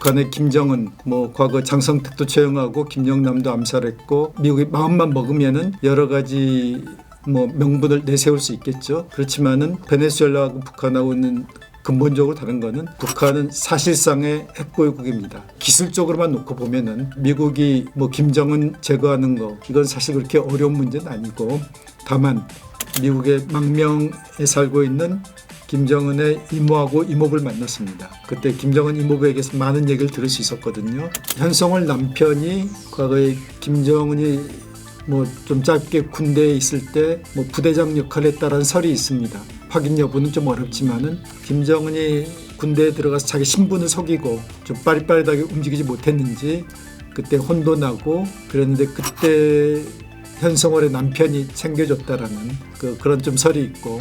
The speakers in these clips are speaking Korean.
북한의 김정은, 과거 장성택도 처형하고 김영남도 암살했고 미국이 마음만 먹으면은 여러 가지 명분을 내세울 수 있겠죠. 그렇지만은 베네수엘라하고 북한하고는 근본적으로 다른 거는 북한은 사실상의 핵보유국입니다. 기술적으로만 놓고 보면은 미국이 김정은 제거하는 거 이건 사실 그렇게 어려운 문제는 아니고, 다만 미국의 망명에 살고 있는 김정은의 이모하고 이모부를 만났습니다. 그때 김정은 이모부에게서 많은 얘기를 들을 수 있었거든요. 현송월 남편이 과거에 김정은이 좀 짧게 군대에 있을 때 부대장 역할을 했다라는 설이 있습니다. 확인 여부는 좀 어렵지만은 김정은이 군대에 들어가서 자기 신분을 속이고 좀 빠릿빠릿하게 움직이지 못했는지 그때 혼도 나고 그랬는데, 그때 현송월의 남편이 챙겨줬다라는 그런 좀 설이 있고.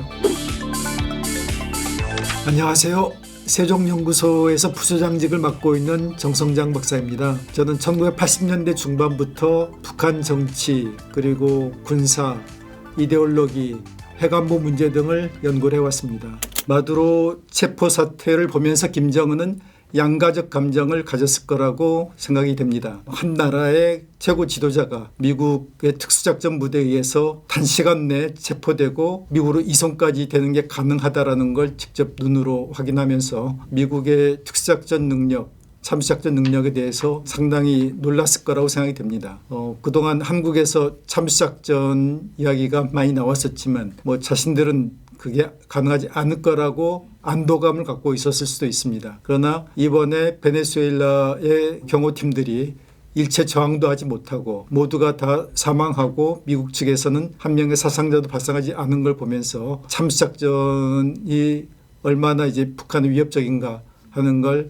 안녕하세요. 세종연구소에서 부소장직을 맡고 있는 정성장 박사입니다. 저는 1980년대 중반부터 북한 정치 그리고 군사, 이데올로기, 핵안보 문제 등을 연구를 해왔습니다. 마두로 체포 사태를 보면서 김정은은 양가적 감정을 가졌을 거라고 생각이 됩니다. 한 나라의 최고 지도자가 미국의 특수작전 부대에 의해서 단시간 내에 체포되고 미국으로 이송까지 되는 게 가능하다는 걸 직접 눈으로 확인하면서 미국의 특수작전 능력, 참수작전 능력에 대해서 상당히 놀랐을 거라고 생각이 됩니다. 그동안 한국에서 참수작전 이야기가 많이 나왔었지만 자신들은 그게 가능하지 않을 거라고 안도감을 갖고 있었을 수도 있습니다. 그러나 이번에 베네수엘라의 경호팀들이 일체 저항도 하지 못하고 모두가 다 사망하고 미국 측에서는 한 명의 사상자도 발생하지 않은 걸 보면서 참수작전이 얼마나 이제 북한의 위협적인가 하는 걸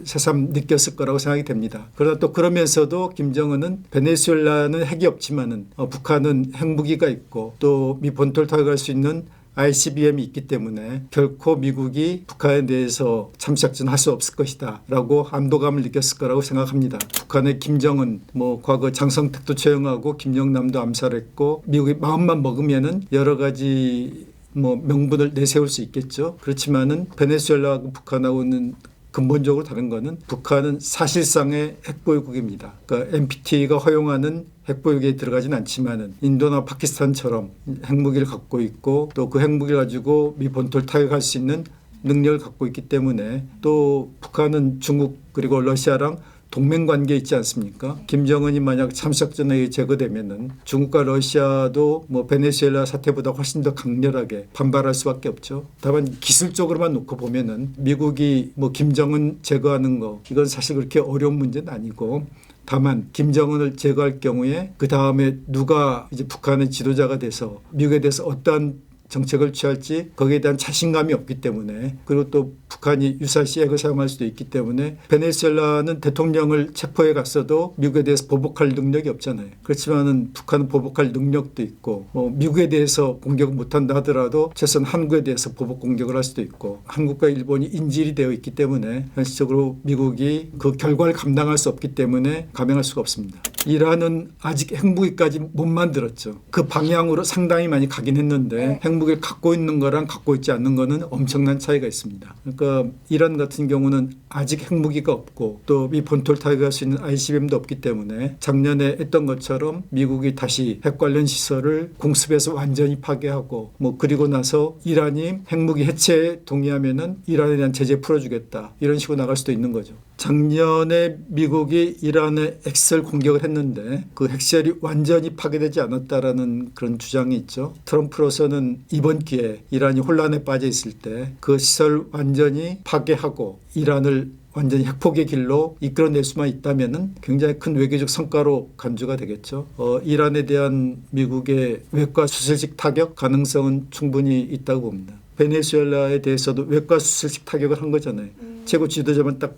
새삼 느꼈을 거라고 생각이 됩니다. 그러나 또 그러면서도 김정은은 베네수엘라는 핵이 없지만은 북한은 핵무기가 있고 또 미 본토를 타격할 수 있는 ICBM이 있기 때문에 결코 미국이 북한에 대해서 참작전 할 수 없을 것이다 라고 안도감을 느꼈을 거라고 생각합니다. 북한의 김정은, 과거 장성택도 처형하고 김영남도 암살했고 미국이 마음만 먹으면은 여러 가지 명분을 내세울 수 있겠죠. 그렇지만은 베네수엘라하고 북한하고는 근본적으로 다른 거는 북한은 사실상의 핵보유국입니다. 그러니까 NPT가 허용하는 핵보유국에 들어가진 않지만은 인도나 파키스탄처럼 핵무기를 갖고 있고 또 그 핵무기를 가지고 미 본토를 타격할 수 있는 능력을 갖고 있기 때문에, 또 북한은 중국 그리고 러시아랑 동맹관계에 있지 않습니까? 김정은이 만약 참수작전에 제거되면은 중국과 러시아도 베네수엘라 사태보다 훨씬 더 강렬하게 반발할 수밖에 없죠. 다만 기술적으로만 놓고 보면은 미국이 김정은 제거하는 거 이건 사실 그렇게 어려운 문제는 아니고, 다만 김정은을 제거할 경우에 그 다음에 누가 이제 북한의 지도자가 돼서 미국에 대해서 어떠한 정책을 취할지 거기에 대한 자신감이 없기 때문에, 그리고 또 북한이 유사시 핵을 사용할 수도 있기 때문에 베네수엘라는 대통령을 체포해 갔어도 미국에 대해서 보복할 능력이 없잖아요. 그렇지만은 북한은 보복할 능력도 있고 미국에 대해서 공격을 못한다 하더라도 최소한 한국에 대해서 보복 공격을 할 수도 있고, 한국과 일본이 인질이 되어 있기 때문에 현실적으로 미국이 그 결과를 감당할 수 없기 때문에 감행할 수가 없습니다. 이란은 아직 핵무기까지 못 만들었죠. 그 방향으로 상당히 많이 가긴 했는데 핵무기를 갖고 있는 거랑 갖고 있지 않는 거는 엄청난 차이가 있습니다. 그러니까 이란 같은 경우는 아직 핵무기가 없고 또 미 본토를 타격할 수 있는 ICBM도 없기 때문에 작년에 했던 것처럼 미국이 다시 핵 관련 시설을 공습해서 완전히 파괴하고 그리고 나서 이란이 핵무기 해체에 동의하면은 이란에 대한 제재 풀어주겠다 이런 식으로 나갈 수도 있는 거죠. 작년에 미국이 이란의 핵시설 공격을 했는데 그 핵시설이 완전히 파괴되지 않았다라는 그런 주장이 있죠. 트럼프로서는 이번 기회에 이란이 혼란에 빠져 있을 때 그 시설 완전히 파괴하고 이란을 완전히 핵폭의 길로 이끌어낼 수만 있다면 굉장히 큰 외교적 성과로 간주가 되겠죠. 이란에 대한 미국의 외과 수술식 타격 가능성은 충분히 있다고 봅니다. 베네수엘라에 대해서도 외과 수술식 타격을 한 거잖아요. 최고 지도자만 딱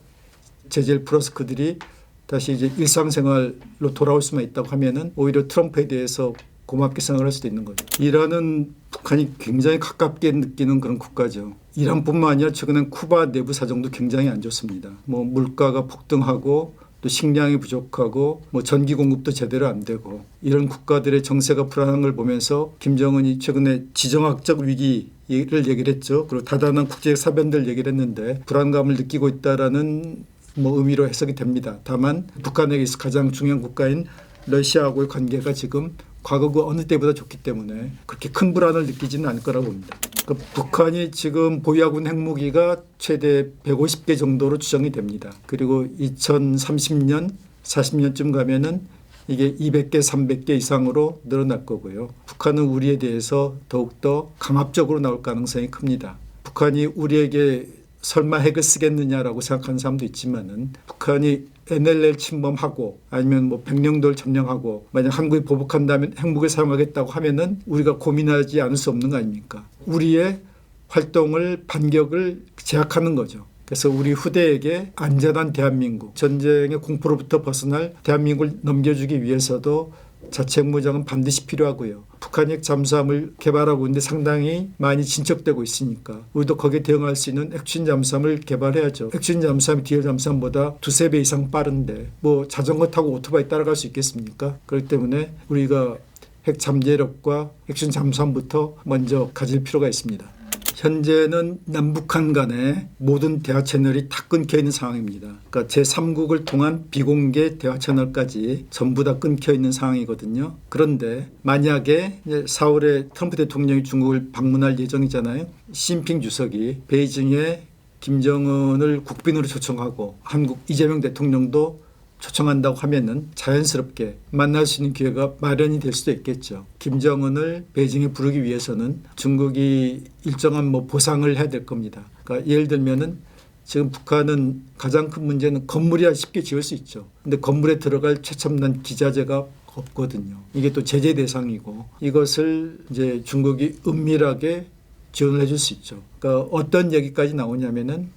제재를 풀어서 그들이 다시 이제 일상생활로 돌아올 수만 있다고 하면은 오히려 트럼프에 대해서 고맙게 생각할 수도 있는 거죠. 이란은 북한이 굉장히 가깝게 느끼는 그런 국가죠. 이란뿐만 아니라 최근엔 쿠바 내부 사정도 굉장히 안 좋습니다. 물가가 폭등하고 또 식량이 부족하고 전기 공급도 제대로 안 되고 이런 국가들의 정세가 불안한 걸 보면서 김정은이 최근에 지정학적 위기를 얘기를 했죠. 그리고 다단한 국제적 사변들 얘기를 했는데 불안감을 느끼고 있다라는 뭐 의미로 해석이 됩니다. 다만 북한에게 있어 가장 중요한 국가인 러시아하고의 관계가 지금 과거 그 어느 때보다 좋기 때문에 그렇게 큰 불안을 느끼지는 않을 거라고 봅니다. 그러니까 북한이 지금 보유하고 있는 핵무기가 최대 150개 정도로 추정이 됩니다. 그리고 2030년, 40년쯤 가면은 이게 200개, 300개 이상으로 늘어날 거고요. 북한은 우리에 대해서 더욱더 강압적으로 나올 가능성이 큽니다. 북한이 우리에게 설마 핵을 쓰겠느냐라고 생각하는 사람도 있지만은 북한이 NLL 침범하고 아니면 뭐 백령도를 점령하고 만약 한국이 보복한다면 핵무기를 사용하겠다고 하면은 우리가 고민하지 않을 수 없는 거 아닙니까? 우리의 활동을 반격을 제약하는 거죠. 그래서 우리 후대에게 안전한 대한민국, 전쟁의 공포로부터 벗어날 대한민국을 넘겨주기 위해서도 자체 핵무장은 반드시 필요하고요. 북한이 핵 잠수함을 개발하고 있는데 상당히 많이 진척되고 있으니까 우리도 거기에 대응할 수 있는 핵추진 잠수함을 개발해야죠. 핵추진 잠수함이 디젤 잠수함보다 두세 배 이상 빠른데 뭐 자전거 타고 오토바이 따라갈 수 있겠습니까? 그렇기 때문에 우리가 핵 잠재력과 핵추진 잠수함부터 먼저 가질 필요가 있습니다. 현재는 남북한 간의 모든 대화 채널이 다 끊겨 있는 상황입니다. 그러니까 제3국을 통한 비공개 대화 채널까지 전부 다 끊겨 있는 상황이거든요. 그런데 만약에 4월에 트럼프 대통령이 중국을 방문할 예정이잖아요. 시진핑 주석이 베이징에 김정은을 국빈으로 초청하고 한국 이재명 대통령도 초청한다고 하면은 자연스럽게 만날 수 있는 기회가 마련이 될 수도 있겠죠. 김정은을 베이징에 부르기 위해서는 중국이 일정한 뭐 보상을 해야 될 겁니다. 그러니까 예를 들면은 지금 북한은 가장 큰 문제는 건물이야 쉽게 지을 수 있죠. 근데 건물에 들어갈 최첨단 기자재가 없거든요. 이게 또 제재 대상이고 이것을 이제 중국이 은밀하게 지원을 해줄 수 있죠. 그러니까 어떤 얘기까지 나오냐면은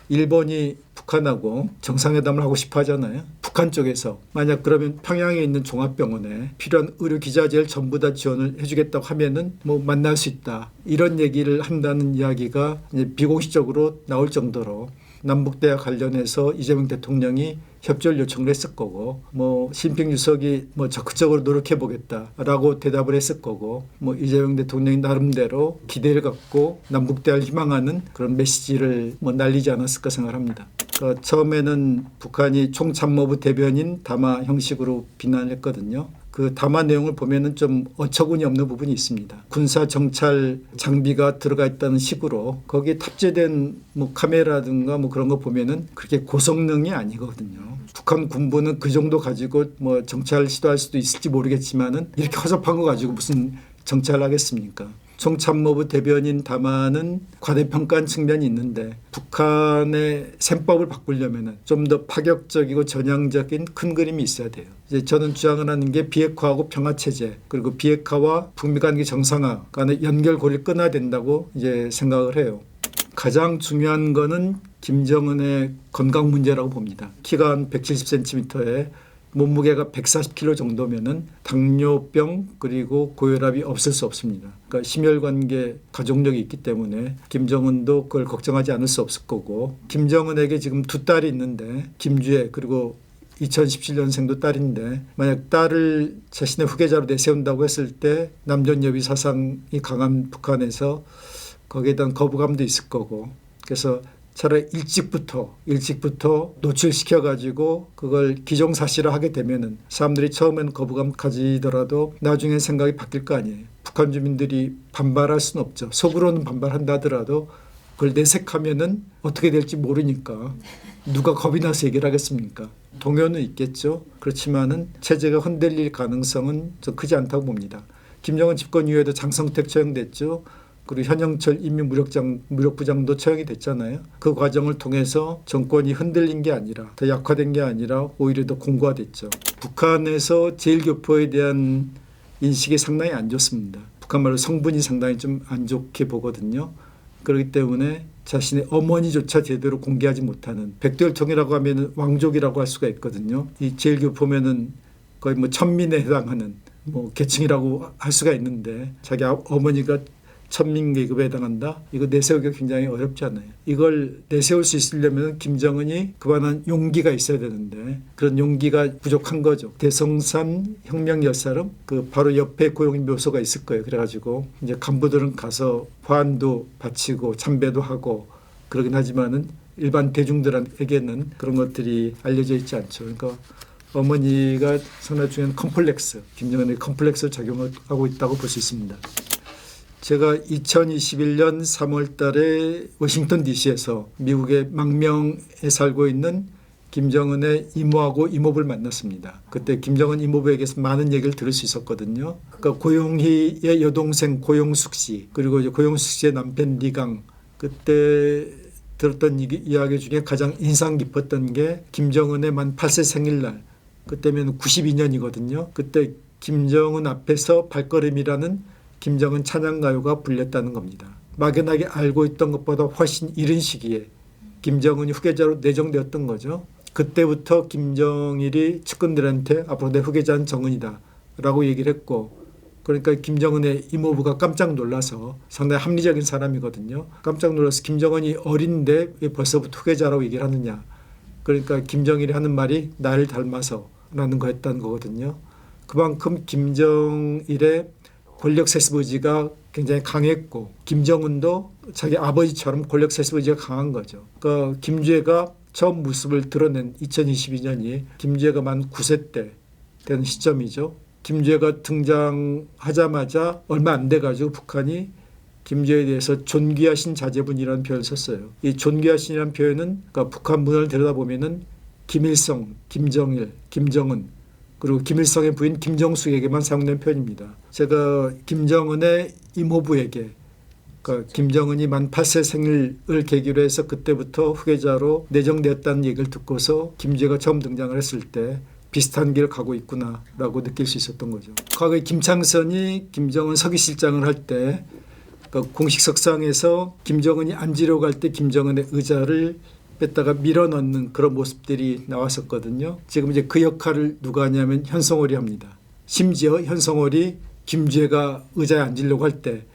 일본이 북한하고 정상회담을 하고 싶어 하잖아요. 북한 쪽에서 만약 그러면 평양에 있는 종합병원에 필요한 의료 기자재를 전부 다 지원을 해주겠다고 하면은 뭐 만날 수 있다. 이런 얘기를 한다는 이야기가 이제 비공식적으로 나올 정도로 남북대화 관련해서 이재명 대통령이 협조를 요청을 했을 거고 뭐 시진핑 주석이 뭐 적극적으로 노력해 보겠다라고 대답을 했을 거고 뭐 이재명 대통령이 나름대로 기대를 갖고 남북대화를 희망하는 그런 메시지를 뭐 날리지 않았을까 생각합니다. 그러니까 처음에는 북한이 총참모부 대변인 담화 형식으로 비난을 했거든요. 그 담화 내용을 보면은 좀 어처구니 없는 부분이 있습니다. 군사 정찰 장비가 들어가 있다는 식으로 거기에 탑재된 뭐 카메라든가 뭐 그런 거 보면은 그렇게 고성능이 아니거든요. 북한 군부는 그 정도 가지고 뭐 정찰 시도할 수도 있을지 모르겠지만은 이렇게 허접한 거 가지고 무슨 정찰을 하겠습니까? 총참모부 대변인 담화는 과대평가한 측면이 있는데 북한의 셈법을 바꾸려면 좀 더 파격적이고 전향적인 큰 그림이 있어야 돼요. 이제 저는 주장을 하는 게 비핵화하고 평화체제 그리고 비핵화와 북미 관계 정상화 간의 연결고리를 끊어야 된다고 이제 생각을 해요. 가장 중요한 거는 김정은의 건강 문제라고 봅니다. 키가 한 170cm에 몸무게가 140kg 정도면은 당뇨병 그리고 고혈압이 없을 수 없습니다. 그러니까 심혈관계 가족력이 있기 때문에 김정은도 그걸 걱정하지 않을 수 없을 거고 김정은에게 지금 두 딸이 있는데 김주애 그리고 2017년생도 딸인데 만약 딸을 자신의 후계자로 내세운다고 했을 때 남존여비 사상이 강한 북한에서 거기에 대한 거부감도 있을 거고 그래서 차라리 일찍부터 노출시켜가지고 그걸 기정사실화하게 되면은 사람들이 처음에는 거부감 가지더라도 나중에 생각이 바뀔 거 아니에요. 북한 주민들이 반발할 수는 없죠. 속으로는 반발한다 하더라도 그걸 내색하면은 어떻게 될지 모르니까 누가 겁이 나서 얘기를 하겠습니까? 동요는 있겠죠. 그렇지만은 체제가 흔들릴 가능성은 좀 크지 않다고 봅니다. 김정은 집권 이후에도 장성택 처형됐죠. 그리고 현영철 인민무력부장도 처형이 됐잖아요. 그 과정을 통해서 정권이 흔들린 게 아니라 더 약화된 게 아니라 오히려 더 공고화됐죠. 북한에서 제일교포에 대한 인식이 상당히 안 좋습니다. 북한 말로 성분이 상당히 좀 안 좋게 보거든요. 그렇기 때문에 자신의 어머니조차 제대로 공개하지 못하는 백두혈통이라고 하면 왕족이라고 할 수가 있거든요. 이 제일교포면은 거의 뭐 천민에 해당하는 뭐 계층이라고 할 수가 있는데 자기 어머니가 천민 계급에 해당한다? 이거 내세우기가 굉장히 어렵지 않아요. 이걸 내세울 수 있으려면 김정은이 그만한 용기가 있어야 되는데 그런 용기가 부족한 거죠. 대성산 혁명 열사름 그 바로 옆에 고용 묘소가 있을 거예요. 그래가지고 이제 간부들은 가서 화환도 바치고 참배도 하고 그러긴 하지만은 일반 대중들에게는 그런 것들이 알려져 있지 않죠. 그러니까 어머니가 상당히 중요한 컴플렉스, 김정은의 컴플렉스를 작용하고 있다고 볼 수 있습니다. 제가 2021년 3월 달에 워싱턴 DC에서 미국의 망명에 살고 있는 김정은의 이모하고 이모부를 만났습니다. 그때 김정은 이모부에게서 많은 얘기를 들을 수 있었거든요. 그러니까 고용희의 여동생 고용숙 씨, 그리고 이제 고용숙 씨의 남편 리강, 그때 들었던 이야기 중에 가장 인상 깊었던 게 김정은의 만 8세 생일날, 그때면 92년이거든요. 그때 김정은 앞에서 발걸음이라는 김정은 찬양가요가 불렸다는 겁니다. 막연하게 알고 있던 것보다 훨씬 이른 시기에 김정은이 후계자로 내정되었던 거죠. 그때부터 김정일이 측근들한테 앞으로 내 후계자는 정은이다 라고 얘기를 했고, 그러니까 김정은의 이모부가 깜짝 놀라서, 상당히 합리적인 사람이거든요. 깜짝 놀라서 김정은이 어린데 왜 벌써부터 후계자라고 얘기를 하느냐. 그러니까 김정일이 하는 말이 나를 닮아서 라는 거였다는 거거든요. 그만큼 김정일의 권력 세습 의지가 굉장히 강했고, 김정은도 자기 아버지처럼 권력 세습 의지가 강한 거죠. 그러니까 김주애가 처음 모습을 드러낸 2022년이 김주애가 만 9세 때 되는 시점이죠. 김주애가 등장하자마자 얼마 안 돼가지고 북한이 김주애에 대해서 존귀하신 자제분이라는 표현을 썼어요. 이 존귀하신이라는 표현은 그러니까 북한 문헌을 들여다보면은 김일성, 김정일, 김정은, 그리고 김일성의 부인 김정숙에게만 사용된 표현입니다. 제가 김정은의 이모부에게, 그러니까 김정은이 만 8세 생일을 계기로 해서 그때부터 후계자로 내정되었다는 얘기를 듣고서 김주애가 처음 등장을 했을 때 비슷한 길을 가고 있구나라고 느낄 수 있었던 거죠. 과거에 김창선이 김정은 서기실장을 할 때, 그러니까 공식 석상에서 김정은이 앉으려고 할 때 김정은의 의자를 뺐다가 밀어넣는 그런 모습들이 나왔었거든요. 지금 이제 그 역할을 누가 하냐면 현성월이 합니다. 심지어 현성월이 김주애가 의자에 앉으려고 할 때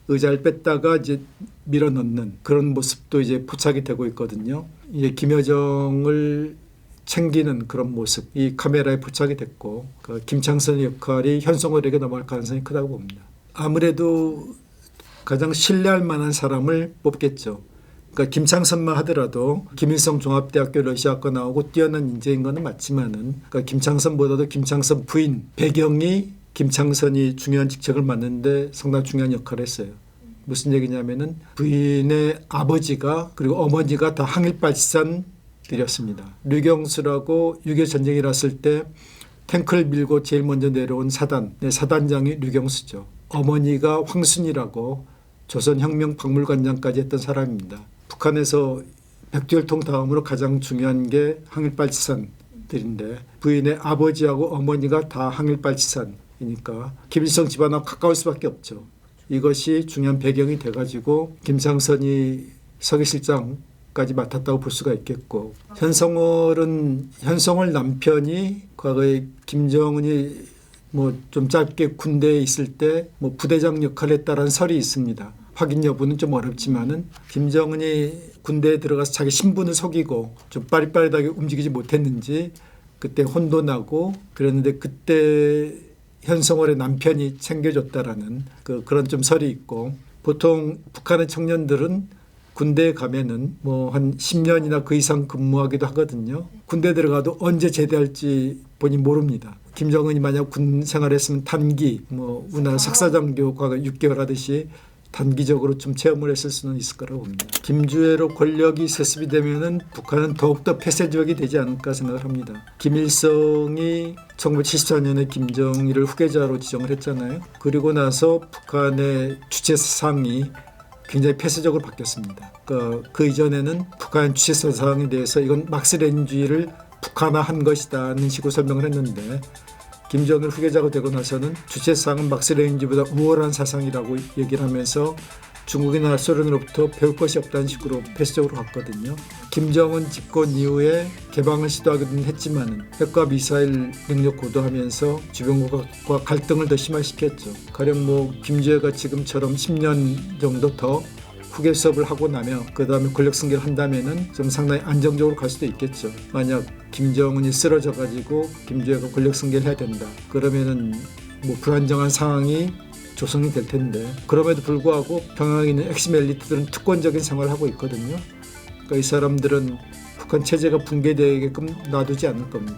의자를 뺐다가 이제 밀어넣는 그런 모습도 이제 포착이 되고 있거든요. 이제 김여정을 챙기는 그런 모습이 카메라에 포착이 됐고, 그 김창선의 역할이 현성월에게 넘어갈 가능성이 크다고 봅니다. 아무래도 가장 신뢰할 만한 사람을 뽑겠죠. 그러니까 김창선만 하더라도 김일성 종합대학교 러시아과 나오고 뛰어난 인재인 것은 맞지만은, 그러니까 김창선보다도 김창선 부인 배경이 김창선이 중요한 직책을 맡는데 상당히 중요한 역할을 했어요. 무슨 얘기냐면은 부인의 아버지가 그리고 어머니가 다 항일발지산들이었습니다. 류경수라고 6.25 전쟁이 났을 때 탱크를 밀고 제일 먼저 내려온 사단장이 류경수죠. 어머니가 황순이라고 조선혁명 박물관장까지 했던 사람입니다. 북한에서 백두혈통 다음으로 가장 중요한 게 항일발지산들인데, 부인의 아버지하고 어머니가 다 항일발지산이니까 김일성 집안하고 가까울 수밖에 없죠. 이것이 중요한 배경이 돼가지고 김창선이 서기실장까지 맡았다고 볼 수가 있겠고, 현성월 남편이 과거에 김정은이 뭐 좀 짧게 군대에 있을 때 뭐 부대장 역할을 했다라는 설이 있습니다. 확인 여부는 좀 어렵지만은 김정은이 군대에 들어가서 자기 신분을 속이고 좀 빠릿빠릿하게 움직이지 못했는지 그때 혼돈하고 그랬는데, 그때 현성월의 남편이 챙겨줬다라는 그런 좀 설이 있고, 보통 북한의 청년들은 군대에 가면은 뭐 한 10년이나 그 이상 근무하기도 하거든요. 군대 들어가도 언제 제대할지 본인 모릅니다. 김정은이 만약 군 생활했으면 단기, 뭐 우리나라 석사장교 과거 6개월 하듯이 단기적으로 좀 체험을 했을 수는 있을 거라고 봅니다. 김주애로 권력이 세습이 되면은 북한은 더욱더 폐쇄적이 되지 않을까 생각을 합니다. 김일성이 1974년에 김정일을 후계자로 지정을 했잖아요. 그리고 나서 북한의 주체 사상이 굉장히 폐쇄적으로 바뀌었습니다. 그러니까 그 이전에는 북한 주체 사상에 대해서 이건 막스레닌주의를 북한화한 것이다는 식으로 설명을 했는데, 김정일 후계자가 되고 나서는 주체사상은 막스레닌주의보다 우월한 사상이라고 얘기를 하면서 중국이나 소련으로부터 배울 것이 없다는 식으로 폐쇄적으로 갔거든요. 김정은 집권 이후에 개방을 시도하기는 했지만 핵과 미사일 능력 고도하면서 주변국과 갈등을 더 심화시켰죠. 가령 뭐 김주애가 지금처럼 10년 정도 더 후계 수업을 하고 나면 그 다음에 권력 승계를 한다면은 좀 상당히 안정적으로 갈 수도 있겠죠. 만약 김정은이 쓰러져 가지고 김주애가 권력 승계를 해야 된다, 그러면은 뭐 불안정한 상황이 조성이 될 텐데, 그럼에도 불구하고 평양에 있는 핵심 엘리트들은 특권적인 생활을 하고 있거든요. 그러니까 이 사람들은 북한 체제가 붕괴되게끔 놔두지 않을 겁니다.